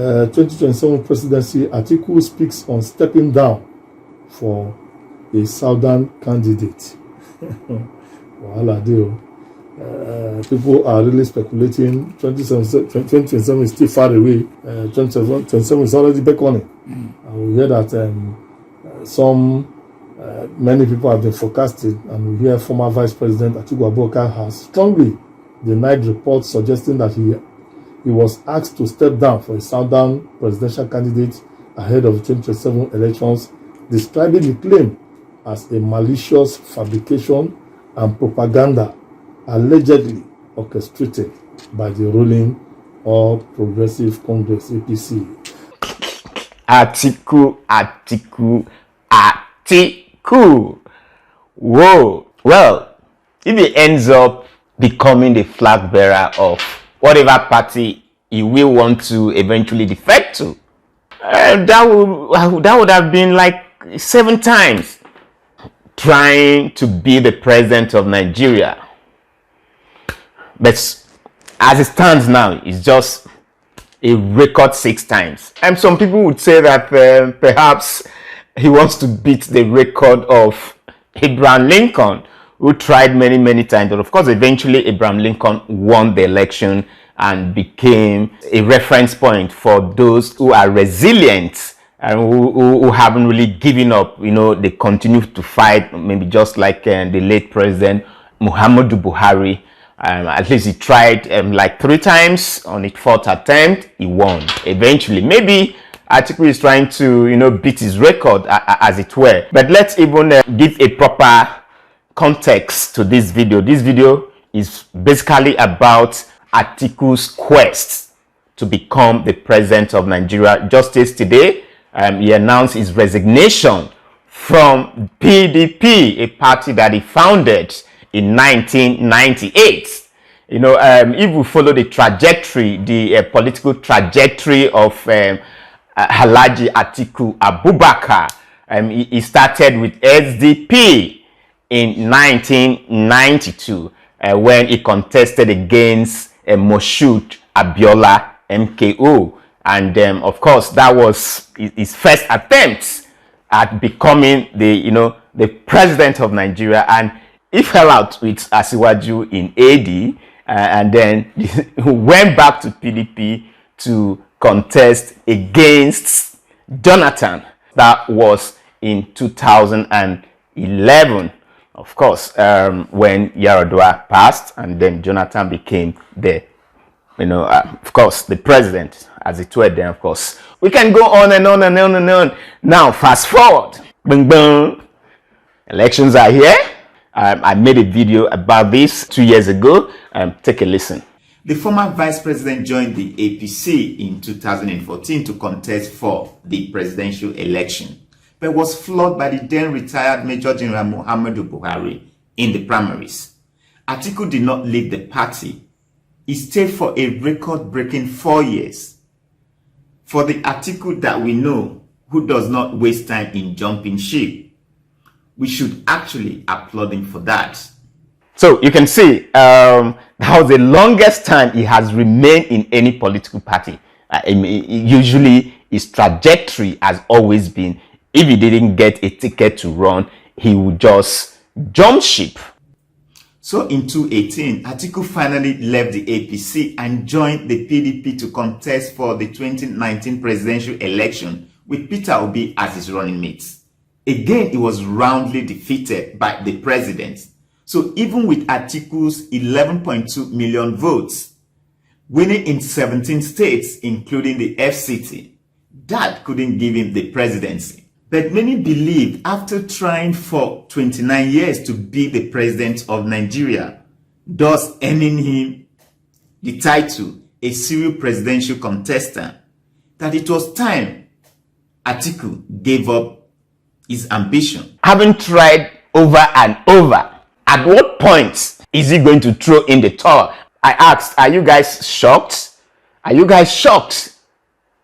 2027 presidency, Atiku speaks on stepping down for a southern candidate. Voila, deal. People are really speculating. 2027 is still far away. 2027 is already beckoning. We hear that many people have been forecasted, and we hear former Vice President Atiku Abubakar has strongly denied reports suggesting that he was asked to step down for a southern presidential candidate ahead of the 2027 elections, describing the claim as a malicious fabrication and propaganda allegedly orchestrated by the ruling All Progressive Congress APC. Atiku. Whoa. Well, if he ends up becoming the flag bearer of whatever party he will want to eventually defect to, that would have been like 7 times trying to be the president of Nigeria. But as it stands now, it's just a record 6 times. And some people would say that perhaps he wants to beat the record of Abraham Lincoln, who tried many times. But of course, eventually Abraham Lincoln won the election and became a reference point for those who are resilient and who haven't really given up. You know, they continue to fight, maybe just like the late president Muhammadu Buhari. At least he tried like 3 times. On his 4th attempt, he won eventually. Maybe Atiku is trying to, you know, beat his record, as it were. But let's even give a proper context to this video. This video is basically about Atiku's quest to become the president of Nigeria. Just yesterday, he announced his resignation from PDP, a party that he founded in 1998. You know, if we follow the trajectory, the political trajectory of Alhaji Atiku Abubakar, he started with SDP in 1992 when he contested against Moshood Abiola MKO, and of course that was his first attempt at becoming the president of Nigeria, and he fell out with Asiwaju in AD, and then went back to PDP to contest against Jonathan. That was in 2011, of course, when Yaradua passed, and then Jonathan became the, of course, the president, as it were. Then, of course, we can go on and on and on and on. Now, fast forward, boom, boom. Elections are here. I made a video about this 2 years ago. Take a listen. The former vice president joined the APC in 2014 to contest for the presidential election, but was floored by the then retired Major General Muhammadu Buhari in the primaries. Atiku did not leave the party. He stayed for a record-breaking 4 years. For the Atiku that we know, who does not waste time in jumping ship, we should actually applaud him for that. So you can see that was the longest time he has remained in any political party. Usually his trajectory has always been, if he didn't get a ticket to run, he would just jump ship. So in 2018, Atiku finally left the APC and joined the PDP to contest for the 2019 presidential election with Peter Obi as his running mate. Again, he was roundly defeated by the president. So even with Atiku's 11.2 million votes, winning in 17 states, including the FCT, that couldn't give him the presidency. But many believed after trying for 29 years to be the president of Nigeria, thus earning him the title, a serial presidential contestant, that it was time Atiku gave up his ambition. Having tried over and over, at what point is he going to throw in the towel? I asked, are you guys shocked? Are you guys shocked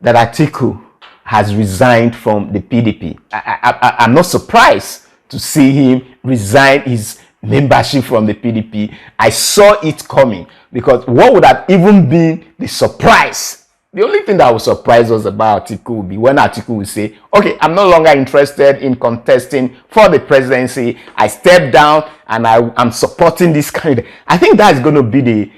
that Atiku has resigned from the PDP? I'm not surprised to see him resign his membership from the PDP. I saw it coming, because what would have even been the surprise The only thing that will surprise us about Atiku will be when Atiku will say, okay, I'm no longer interested in contesting for the presidency. I step down and I'm supporting this candidate. I think that's going to be the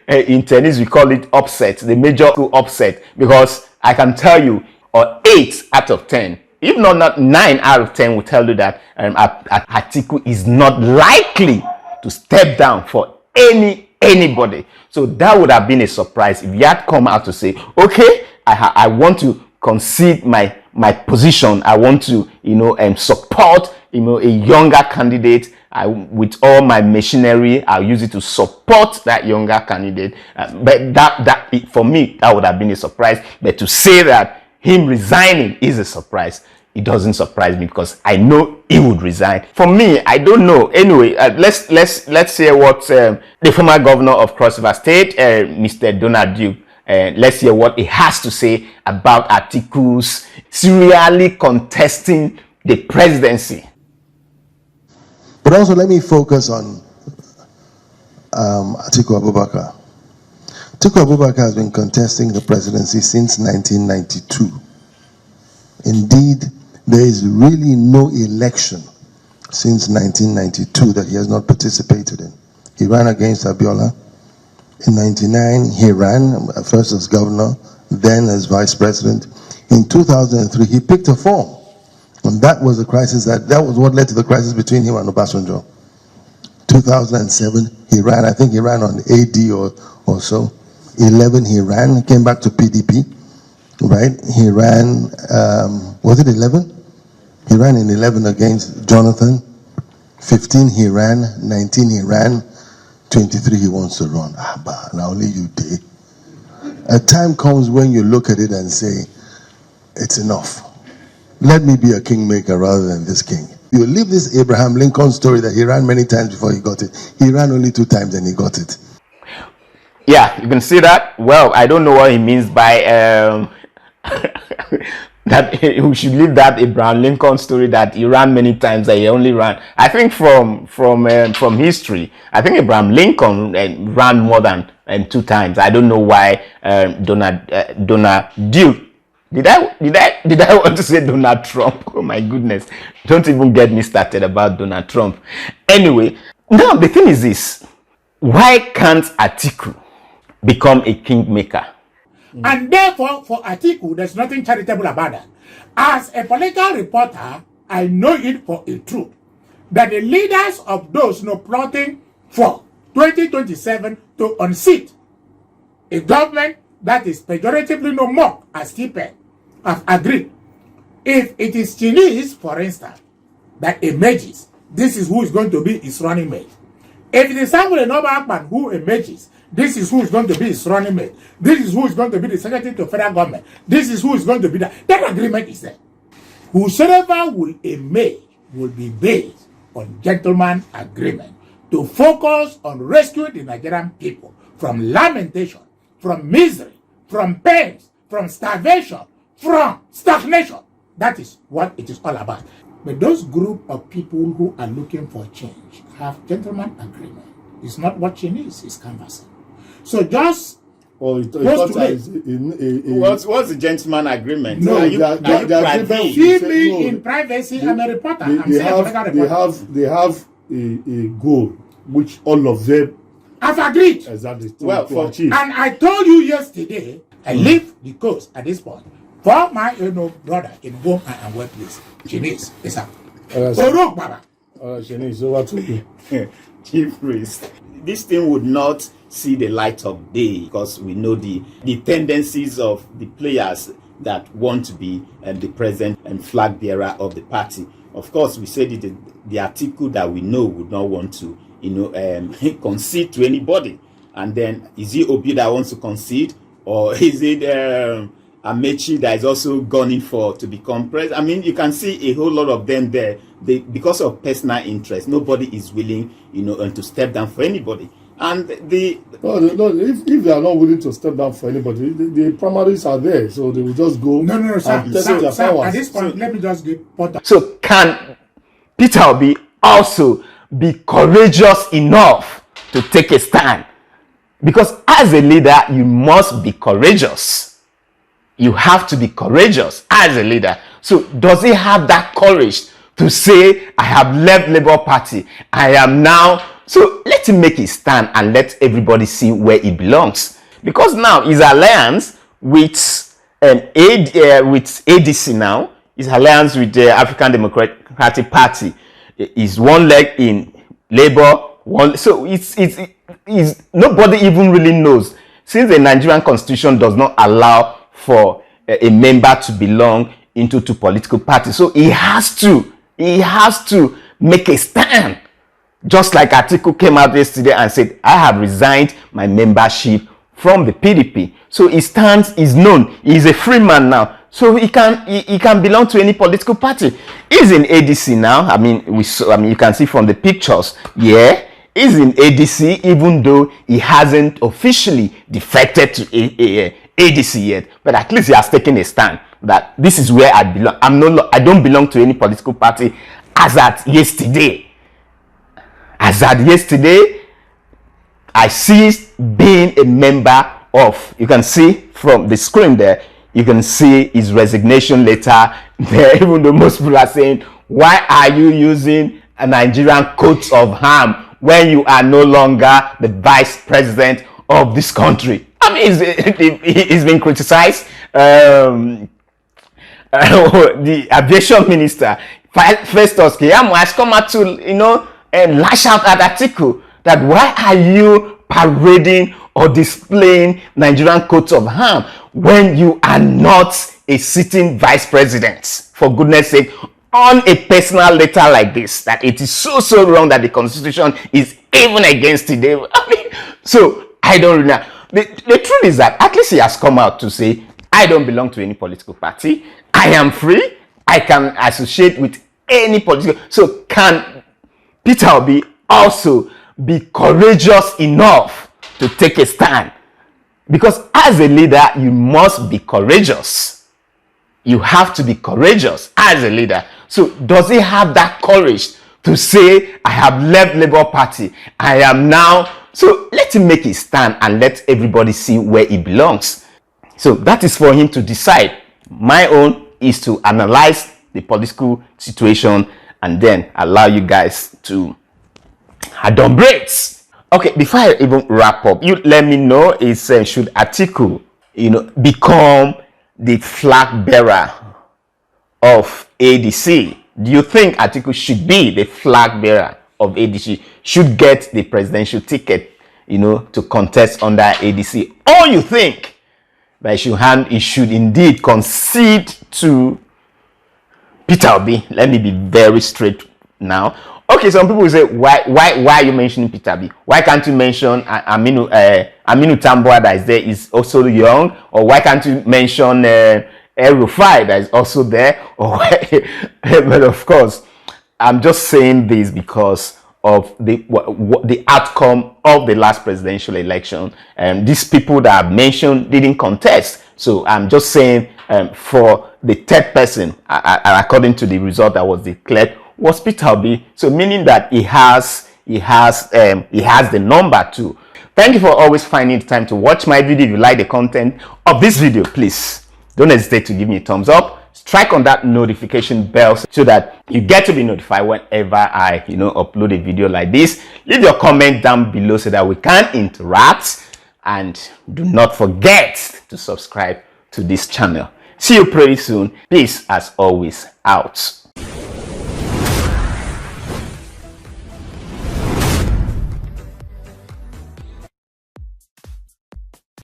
in tennis, we call it upset, the major upset, because I can tell you, or 8 out of 10, if not 9 out of 10 will tell you that Atiku is not likely to step down for anybody. So that would have been a surprise if he had come out to say, okay, I want to concede my position. I want to, support, a younger candidate. With all my machinery, I'll use it to support that younger candidate. But that for me, that would have been a surprise. But to say that him resigning is a surprise, it doesn't surprise me, because I know he would resign. For me, I don't know. Anyway, let's hear what the former governor of Cross River State, Mr. Donald Duke, let's hear what he has to say about Atiku's serially contesting the presidency. But also, let me focus on Atiku Abubakar. Atiku Abubakar has been contesting the presidency since 1992. Indeed, there is really no election since 1992 that he has not participated in. He ran against Abiola. In 99, he ran first as governor, then as vice president. In 2003, he picked a form. And that was the crisis, that was what led to the crisis between him and Obasanjo. 2007, he ran, I think he ran on AD or so. 11, he ran, came back to PDP, right? He ran, was it 11? He ran in 11 against Jonathan. 15, he ran. 19, he ran. 23, he wants to run. But now only you did. A time comes when you look at it and say, it's enough. Let me be a kingmaker rather than this king. You leave this Abraham Lincoln story that he ran many times before he got it. He ran only 2 times and he got it. Yeah, you can see that. Well, I don't know what he means by that we should leave that Abraham Lincoln story that he ran many times and he only ran. I think from history, I think Abraham Lincoln ran more than 2 times. I don't know why Donald Duke. Did I want to say Donald Trump? Oh my goodness. Don't even get me started about Donald Trump. Anyway, now the thing is this. Why can't Atiku become a kingmaker? And therefore, for Atiku, there's nothing charitable about that. As a political reporter, I know it for a truth that the leaders of those plotting for 2027 to unseat a government that is pejoratively no more as stipend have agreed. If it is Chinese, for instance, that emerges, this is who is going to be his running mate. If it is Samuel Akpan who emerges, this is who is going to be his running mate. This is who is going to be the secretary to federal government. This is who is going to be that. That agreement is there. Whosoever will emerge will be based on gentleman agreement to focus on rescuing the Nigerian people from lamentation, from misery, from pains, from starvation, from stagnation. That is what it is all about. But those group of people who are looking for change have gentleman agreement. It's not what Chinese is canvassing. So just what's the gentleman agreement? No, are you private? See me in privacy. I'm a reporter. They have a goal which all of them have agreed. Exactly. To achieve. And I told you yesterday, I leave the coast at this point for my brother in home and workplace. Chinese is up. Baba. Chinese over to you. Chief Priest, this thing would not see the light of day because we know the tendencies of the players that want to be the president and flag bearer of the party. Of course, we said the Atiku that we know would not want to, concede to anybody. And then, is it Obi that wants to concede, or is it Amechi that is also gunning to become president? I mean, you can see a whole lot of them there. Because of personal interest, nobody is willing, to step down for anybody. And if they are not willing to step down for anybody, the primaries are there, so they will just go. No, sir. At this point, let me just give Potter. So can Peter Obi also be courageous enough to take a stand Because as a leader, you must be courageous. You have to be courageous as a leader. So does he have that courage to say, I have left Labour Party, I am now... So let him make his stand and let everybody see where he belongs. Because now his alliance with ADC now, his alliance with the African Democratic Party is one leg in Labour, so it's nobody even really knows, since the Nigerian constitution does not allow for a member to belong into two political parties. So he has to make a stand. Just like Atiku came out yesterday and said, I have resigned my membership from the PDP. So his stance is known. He's a free man now. So he can belong to any political party. He's in ADC now. I mean, you can see from the pictures. Yeah, he's in ADC, even though he hasn't officially defected to ADC yet. But at least he has taken a stand that this is where I belong. I don't belong to any political party as at yesterday. As at yesterday, I ceased being a member of, you can see from the screen there, you can see his resignation letter there, even though most people are saying, why are you using a Nigerian coat of arms when you are no longer the vice president of this country? I mean, he's been criticized. The aviation minister, Festus Keyamo, has come out to, and lash out at Atiku that why are you parading or displaying Nigerian coats of arms when you are not a sitting vice president? For goodness sake, on a personal letter like this, that it is so wrong that the constitution is even against it. I mean, so I don't really know. The truth is that at least he has come out to say, I don't belong to any political party. I am free. I can associate with any political. So can Peter Obi also be courageous enough to take a stand? Because as a leader, you must be courageous. You have to be courageous as a leader. So does he have that courage to say, I have left Labour Party, I am now... So let him make his stand and let everybody see where he belongs. So that is for him to decide. My own is to analyze the political situation and then allow you guys to adumbrate. Okay, before I even wrap up, you let me know is should Atiku, become the flag bearer of ADC? Do you think Atiku should be the flag bearer of ADC? Should get the presidential ticket, to contest under ADC? Or you think that he should indeed concede to Peter Obi? Let me be very straight now. Okay, some people will say, why are you mentioning Peter Obi? Why can't you mention Aminu Tambuwal that is there, is also young? Or why can't you mention El-Rufai that is also there? Or but of course, I'm just saying this because of the outcome of the last presidential election. These people that I've mentioned didn't contest. So I'm just saying for the third person, according to the result that was declared, was Peter Obi. So meaning that he has the number too. Thank you for always finding the time to watch my video. If you like the content of this video, please don't hesitate to give me a thumbs up. Strike on that notification bell so that you get to be notified whenever I upload a video like this. Leave your comment down below so that we can interact, and do not forget to subscribe to this channel. See you pretty soon. Peace as always out.